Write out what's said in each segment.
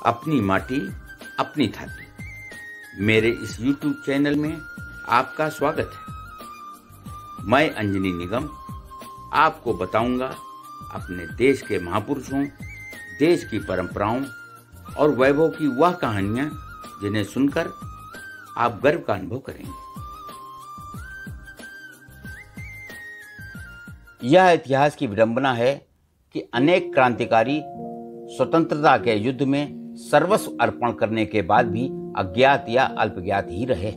अपनी माटी अपनी थाती। मेरे इस YouTube चैनल में आपका स्वागत है। मैं अंजनी निगम आपको बताऊंगा अपने देश के महापुरुषों, देश की परंपराओं और वैभव की वह कहानियां जिन्हें सुनकर आप गर्व का अनुभव करेंगे। यह इतिहास की विडंबना है कि अनेक क्रांतिकारी स्वतंत्रता के युद्ध में सर्वस्व अर्पण करने के बाद भी अज्ञात या अल्पज्ञात ही रहे।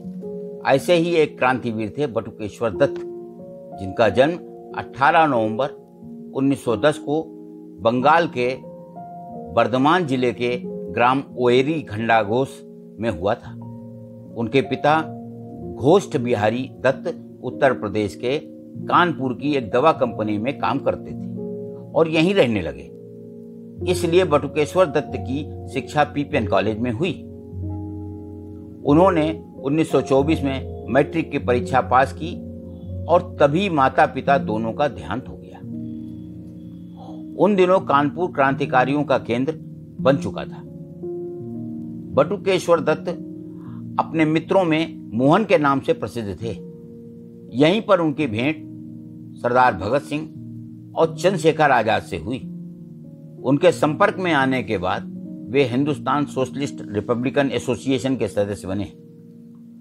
ऐसे ही एक क्रांतिवीर थे बटुकेश्वर दत्त, जिनका जन्म 18 नवंबर 1910 को बंगाल के बर्धमान जिले के ग्राम ओएरी खंडाघोष में हुआ था। उनके पिता घोष्ठ बिहारी दत्त उत्तर प्रदेश के कानपुर की एक दवा कंपनी में काम करते थे और यहीं रहने लगे। इसलिए बटुकेश्वर दत्त की शिक्षा पीपीएन कॉलेज में हुई। उन्होंने 1924 में मैट्रिक की परीक्षा पास की और तभी माता पिता दोनों का देहांत हो गया। उन दिनों कानपुर क्रांतिकारियों का केंद्र बन चुका था। बटुकेश्वर दत्त अपने मित्रों में मोहन के नाम से प्रसिद्ध थे। यहीं पर उनकी भेंट सरदार भगत सिंह और चंद्रशेखर आजाद से हुई। उनके संपर्क में आने के बाद वे हिंदुस्तान सोशलिस्ट रिपब्लिकन एसोसिएशन के सदस्य बने।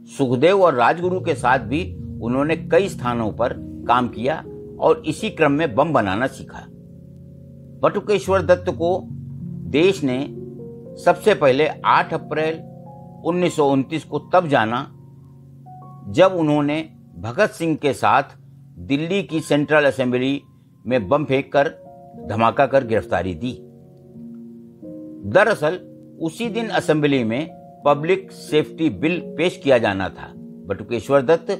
सुखदेव और राजगुरु के साथ भी उन्होंने कई स्थानों पर काम किया और इसी क्रम में बम बनाना सीखा। बटुकेश्वर दत्त को देश ने सबसे पहले 8 अप्रैल 1929 को तब जाना जब उन्होंने भगत सिंह के साथ दिल्ली की सेंट्रल असेंबली में बम फेंककर धमाका कर गिरफ्तारी दी। दरअसल उसी दिन असेंबली में पब्लिक सेफ्टी बिल पेश किया जाना था। बटुकेश्वर दत्त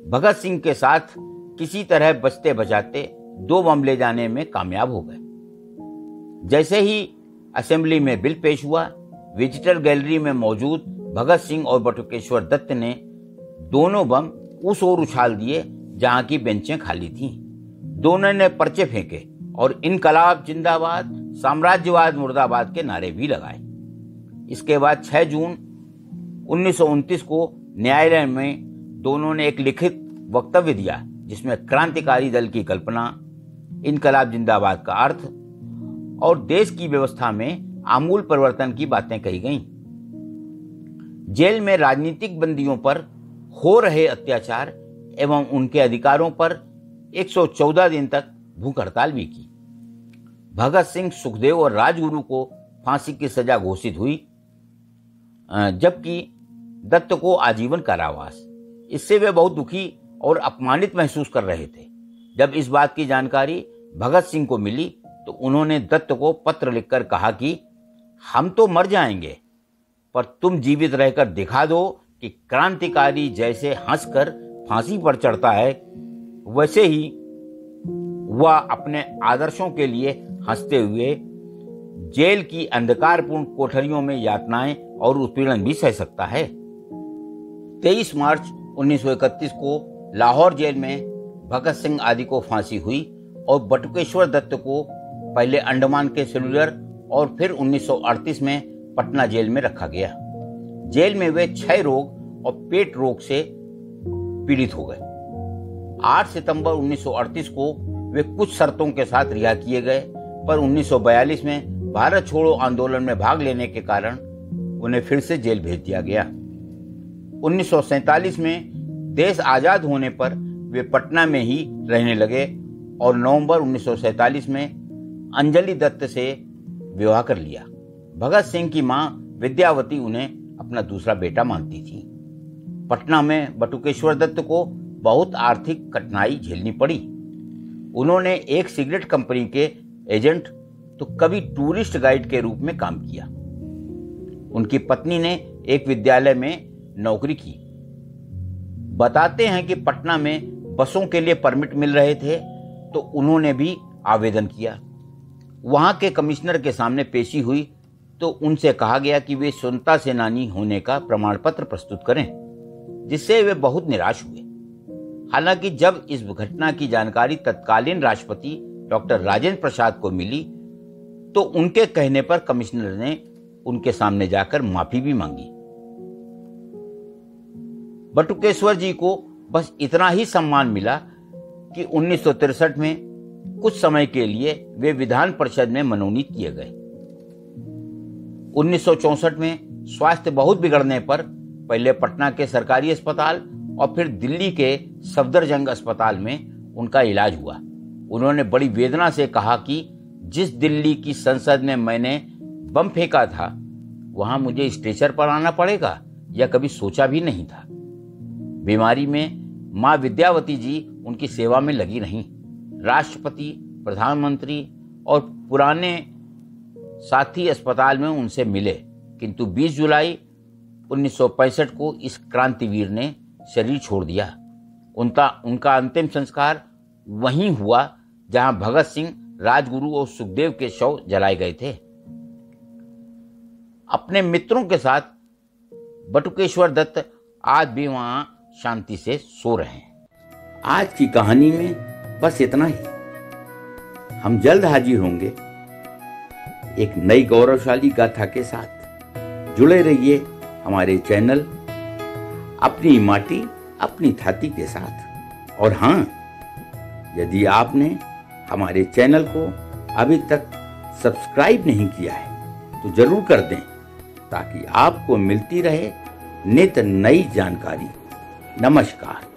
भगत सिंह के साथ किसी तरह बचते बचाते 2 बम ले जाने में कामयाब हो गए। जैसे ही असेंबली में बिल पेश हुआ, विजिटर गैलरी में मौजूद भगत सिंह और बटुकेश्वर दत्त ने दोनों बम उस ओर उछाल दिए जहां की बेंचें खाली थीं। दोनों ने पर्चे फेंके और इनकलाब जिंदाबाद, साम्राज्यवाद मुर्दाबाद के नारे भी लगाए। इसके बाद 6 जून 1929 को न्यायालय में दोनों ने एक लिखित वक्तव्य दिया जिसमें क्रांतिकारी दल की कल्पना, इनकलाब जिंदाबाद का अर्थ और देश की व्यवस्था में आमूल परिवर्तन की बातें कही गईं। जेल में राजनीतिक बंदियों पर हो रहे अत्याचार एवं उनके अधिकारों पर 114 दिन तक भूख हड़ताल भी की। भगत सिंह, सुखदेव और राजगुरु को फांसी की सजा घोषित हुई, जबकि दत्त को आजीवन कारावास। इससे वे बहुत दुखी और अपमानित महसूस कर रहे थे। जब इस बात की जानकारी भगत सिंह को मिली तो उन्होंने दत्त को पत्र लिखकर कहा कि हम तो मर जाएंगे, पर तुम जीवित रहकर दिखा दो कि क्रांतिकारी जैसे हंसकर फांसी पर चढ़ता है, वैसे ही वह अपने आदर्शों के लिए हंसते हुए जेल की अंधकारपूर्ण कोठरियों में यातनाएं और उत्पीड़न भी सह सकता है। 23 मार्च 1931 को लाहौर जेल में भगत सिंह आदि को फांसी हुई और बटुकेश्वर दत्त को पहले अंडमान के सेलुलर और फिर 1938 में पटना जेल में रखा गया। जेल में वे क्षय रोग और पेट रोग से पीड़ित हो गए। 8 सितंबर 1938 को वे कुछ शर्तों के साथ रिहा किए गए, पर 1942 में भारत छोड़ो आंदोलन में भाग लेने के कारण उन्हें फिर से जेल भेज दिया गया। 1947 में देश आजाद होने पर वे पटना में ही रहने लगे और नवंबर 1947 में अंजलि दत्त से विवाह कर लिया। भगत सिंह की मां विद्यावती उन्हें अपना दूसरा बेटा मानती थी। पटना में बटुकेश्वर दत्त को बहुत आर्थिक कठिनाई झेलनी पड़ी। उन्होंने एक सिगरेट कंपनी के एजेंट तो कभी टूरिस्ट गाइड के रूप में काम किया। उनकी पत्नी ने एक विद्यालय में नौकरी की। बताते हैं कि पटना में बसों के लिए परमिट मिल रहे थे तो उन्होंने भी आवेदन किया। वहां के कमिश्नर के सामने पेशी हुई तो उनसे कहा गया कि वे स्वतंत्रता सेनानी होने का प्रमाण पत्र प्रस्तुत करें, जिससे वे बहुत निराश हुए। हालांकि जब इस घटना की जानकारी तत्कालीन राष्ट्रपति डॉक्टर राजेंद्र प्रसाद को मिली तो उनके कहने पर कमिश्नर ने उनके सामने जाकर माफी भी मांगी। बटुकेश्वर जी को बस इतना ही सम्मान मिला कि 1963 में कुछ समय के लिए वे विधान परिषद में मनोनीत किए गए। 1964 में स्वास्थ्य बहुत बिगड़ने पर पहले पटना के सरकारी अस्पताल और फिर दिल्ली के सफदरजंग अस्पताल में उनका इलाज हुआ। उन्होंने बड़ी वेदना से कहा कि जिस दिल्ली की संसद में मैंने बम फेंका था वहां मुझे स्ट्रेचर पर आना पड़ेगा, यह कभी सोचा भी नहीं था। बीमारी में मां विद्यावती जी उनकी सेवा में लगी रहीं। राष्ट्रपति, प्रधानमंत्री और पुराने साथी अस्पताल में उनसे मिले, किंतु 20 जुलाई 1965 को इस क्रांतिवीर ने शरीर छोड़ दिया। उनका अंतिम संस्कार वहीं हुआ जहां भगत सिंह, राजगुरु और सुखदेव के शव जलाए गए थे। अपने मित्रों के साथ बटुकेश्वर दत्त आज भी वहां शांति से सो रहे हैं। आज की कहानी में बस इतना ही। हम जल्द हाजिर होंगे एक नई गौरवशाली गाथा के साथ। जुड़े रहिए हमारे चैनल अपनी माटी अपनी थाती के साथ। और हाँ, यदि आपने हमारे चैनल को अभी तक सब्सक्राइब नहीं किया है तो जरूर कर दें, ताकि आपको मिलती रहे नित नई जानकारी। नमस्कार।